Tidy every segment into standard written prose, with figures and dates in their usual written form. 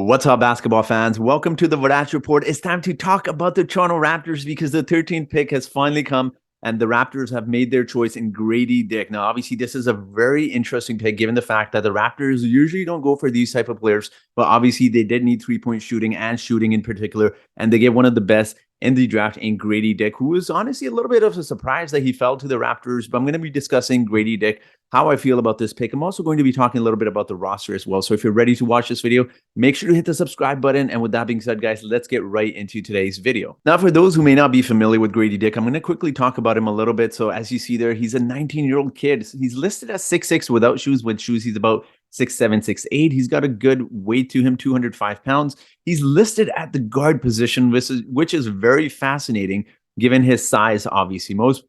What's up, basketball fans? Welcome to the Vodash Report. It's time to talk about the Toronto Raptors because the 13th pick has finally come and the Raptors have made their choice in Gradey Dick. Now, obviously, this is a very interesting pick given the fact that the Raptors usually don't go for these type of players, but obviously they did need three-point shooting and shooting in particular, and they get one of the best in the draft in Gradey Dick, who was honestly a little bit of a surprise that he fell to the Raptors, but I'm going to be discussing Gradey Dick, how I feel about this pick. I'm also going to be talking a little bit about the roster as well. So if you're ready to watch this video, make sure to hit the subscribe button. And with that being said, guys, let's get right into today's video. Now, for those who may not be familiar with Gradey Dick, I'm going to quickly talk about him a little bit. So as you see there, he's a 19-year-old kid. He's listed as 6'6" without shoes. With shoes, he's about 6'7", 6'8". He's got a good weight to him, 205 pounds. He's listed at the guard position, which is very fascinating given his size. Obviously, most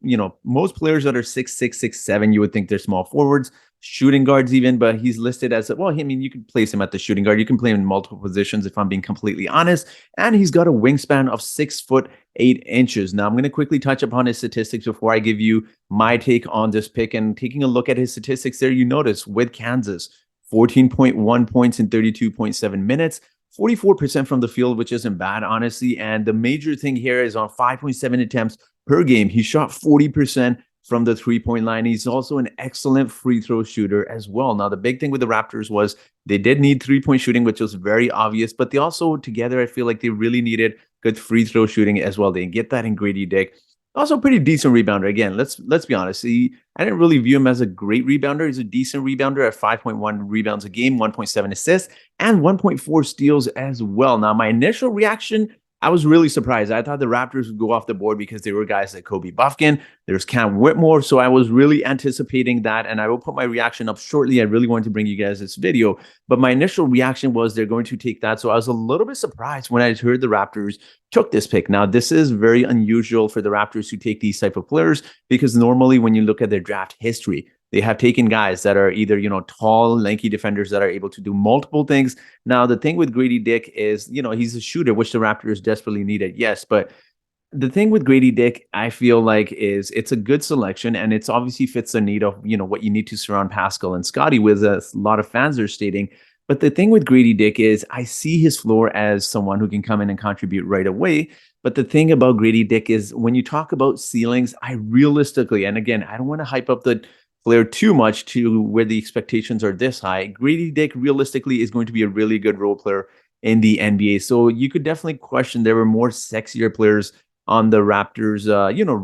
players that are 6'6", 6'7", you would think they're small forwards, shooting guards even, but he's listed as, well, I mean, you can place him at the shooting guard. You can play him in multiple positions if I'm being completely honest. And he's got a wingspan of 6'8". Now, I'm going to quickly touch upon his statistics before I give you my take on this pick. And taking a look at his statistics there, you notice with Kansas, 14.1 points in 32.7 minutes, 44% from the field, which isn't bad, honestly. And the major thing here is on 5.7 attempts per game, he shot 40% from the three-point line. He's also an excellent free throw shooter as well. Now, the big thing with the Raptors was they did need three-point shooting, which was very obvious, but they also, together, I feel like they really needed good free throw shooting as well. They didn't get that in Gradey Dick. Also, pretty decent rebounder. Again, let's be honest. I didn't really view him as a great rebounder. He's a decent rebounder at 5.1 rebounds a game, 1.7 assists, and 1.4 steals as well. Now, my initial reaction, I was really surprised. I thought the Raptors would go off the board because there were guys like Kobe Buffkin, there's Cam Whitmore, so I was really anticipating that, and I will put my reaction up shortly. I really wanted to bring you guys this video, but my initial reaction was they're going to take that, so I was a little bit surprised when I heard the Raptors took this pick. Now, this is very unusual for the Raptors to take these type of players because normally when you look at their draft history, they have taken guys that are either, tall, lanky defenders that are able to do multiple things. Now, the thing with Gradey Dick is, he's a shooter, which the Raptors desperately needed. Yes, but the thing with Gradey Dick, I feel like, is it's a good selection, and it's obviously fits the need of, what you need to surround Pascal and Scotty with, as a lot of fans are stating. But the thing with Gradey Dick is I see his floor as someone who can come in and contribute right away. But the thing about Gradey Dick is when you talk about ceilings, I realistically, and again, I don't want to hype up the player too much to where the expectations are this high. Gradey Dick realistically is going to be a really good role player in the NBA. So you could definitely question there were more sexier players on the Raptors,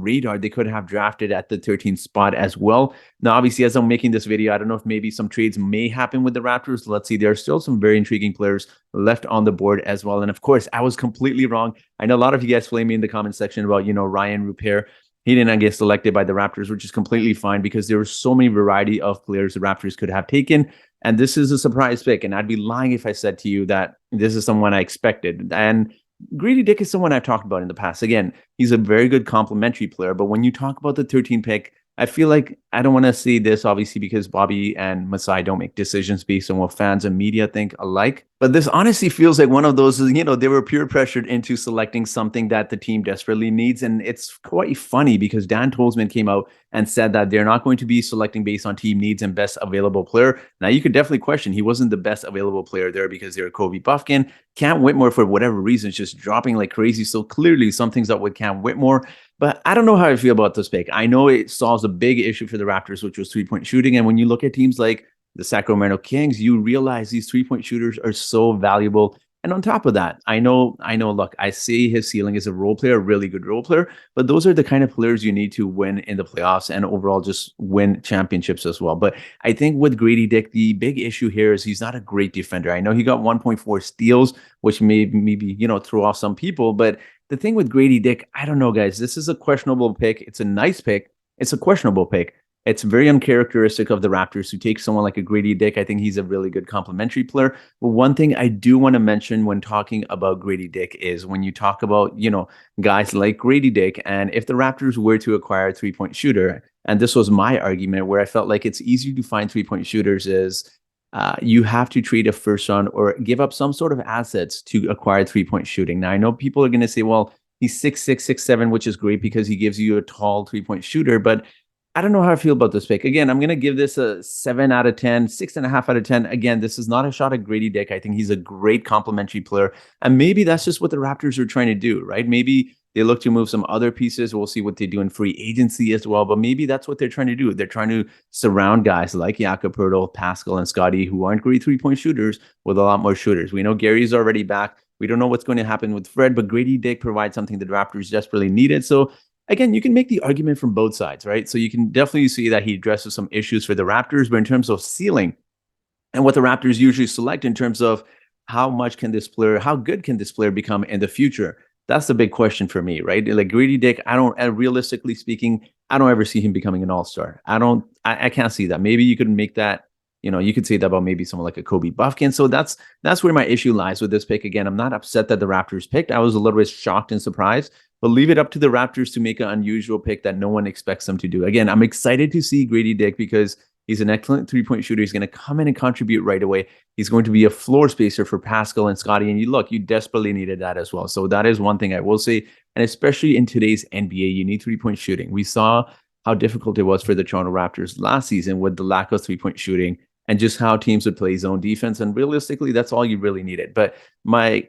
radar. They could have drafted at the 13th spot as well. Now, obviously, as I'm making this video, I don't know if maybe some trades may happen with the Raptors. Let's see. There are still some very intriguing players left on the board as well. And of course, I was completely wrong. I know a lot of you guys flame me in the comment section about, Ryan Rupert. He did not get selected by the Raptors, which is completely fine because there were so many variety of players the Raptors could have taken. And this is a surprise pick. And I'd be lying if I said to you that this is someone I expected. And Gradey Dick is someone I've talked about in the past. Again, he's a very good complementary player. But when you talk about the 13th pick, I feel like I don't want to see this, obviously, because Bobby and Masai don't make decisions based on what fans and media think alike. But this honestly feels like one of those, they were peer pressured into selecting something that the team desperately needs. And it's quite funny because Dan Tolzman came out and said that they're not going to be selecting based on team needs and best available player. Now, you could definitely question he wasn't the best available player there because they were Kobe Buffkin. Cam Whitmore, for whatever reason, is just dropping like crazy. So clearly something's up with Cam Whitmore. But I don't know how I feel about this pick. I know it solves a big issue for the Raptors, which was three-point shooting. And when you look at teams like the Sacramento Kings, you realize these three-point shooters are so valuable. And on top of that, I know, look, I see his ceiling as a role player, a really good role player, but those are the kind of players you need to win in the playoffs and overall just win championships as well. But I think with Gradey Dick, the big issue here is he's not a great defender. I know he got 1.4 steals, which may maybe, throw off some people, but the thing with Gradey Dick, I don't know, guys. This is a questionable pick. It's a nice pick. It's a questionable pick. It's very uncharacteristic of the Raptors to take someone like a Gradey Dick. I think he's a really good complementary player. But one thing I do want to mention when talking about Gradey Dick is when you talk about, guys like Gradey Dick, and if the Raptors were to acquire a three-point shooter, and this was my argument where I felt like it's easy to find three-point shooters is you have to trade a first round or give up some sort of assets to acquire three-point shooting. Now, I know people are going to say, well, he's 6'6", 6'7", which is great because he gives you a tall three-point shooter. But I don't know how I feel about this pick. Again, I'm going to give this a 7 out of 10, 6.5 out of 10. Again, this is not a shot at Gradey Dick. I think he's a great complementary player. And maybe that's just what the Raptors are trying to do, right? Maybe they look to move some other pieces. We'll see what they do in free agency as well. But maybe that's what they're trying to do. They're trying to surround guys like Jakob Poeltl, Pascal, and Scotty, who aren't great three-point shooters, with a lot more shooters. We know Gary's already back. We don't know what's going to happen with Fred, but Gradey Dick provides something the Raptors desperately needed. So again, you can make the argument from both sides, right? So you can definitely see that he addresses some issues for the Raptors, but in terms of ceiling and what the Raptors usually select in terms of how much can this player, how good can this player become in the future? That's the big question for me, right? Like Gradey Dick, I don't, realistically speaking, I don't ever see him becoming an all-star. I can't see that. Maybe you could make that, you could say that about maybe someone like a Kobe Buffkin. So that's where my issue lies with this pick. Again, I'm not upset that the Raptors picked. I was a little bit shocked and surprised, but leave it up to the Raptors to make an unusual pick that no one expects them to do. Again, I'm excited to see Gradey Dick because he's an excellent three-point shooter. He's going to come in and contribute right away. He's going to be a floor spacer for Pascal and Scotty. And you desperately needed that as well. So that is one thing I will say. And especially in today's NBA, you need three-point shooting. We saw how difficult it was for the Toronto Raptors last season with the lack of three-point shooting and just how teams would play zone defense. And realistically, that's all you really needed. But my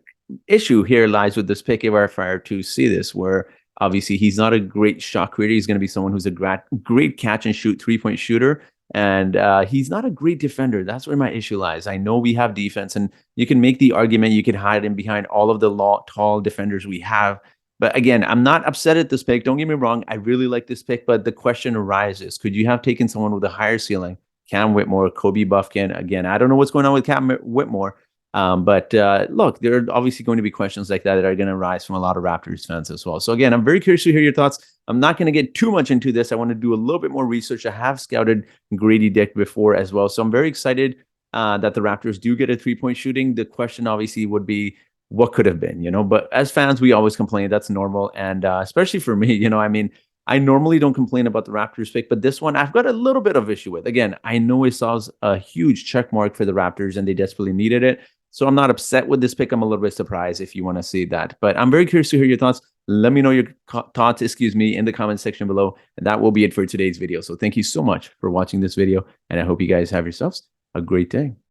issue here lies with this pick if I were to see this, where obviously he's not a great shot creator. He's going to be someone who's a great catch and shoot three-point shooter. And he's not a great defender. That's where my issue lies. I know we have defense, and you can make the argument you could hide him behind all of the tall defenders we have. But again, I'm not upset at this pick. Don't get me wrong. I really like this pick, but the question arises, could you have taken someone with a higher ceiling? Cam Whitmore, Kobe Buffkin. Again, I don't know what's going on with Cam Whitmore. But look, there are obviously going to be questions like that are going to rise from a lot of Raptors fans as well. So again, I'm very curious to hear your thoughts. I'm not going to get too much into this. I want to do a little bit more research. I have scouted Gradey Dick before as well. So I'm very excited that the Raptors do get a three-point shooting. The question obviously would be, what could have been, but as fans, we always complain. That's normal. And especially for me, I mean, I normally don't complain about the Raptors pick, but this one I've got a little bit of issue with. Again, I know it solves a huge check mark for the Raptors and they desperately needed it. So I'm not upset with this pick. I'm a little bit surprised if you want to see that. But I'm very curious to hear your thoughts. Let me know your thoughts, in the comment section below. And that will be it for today's video. So thank you so much for watching this video. And I hope you guys have yourselves a great day.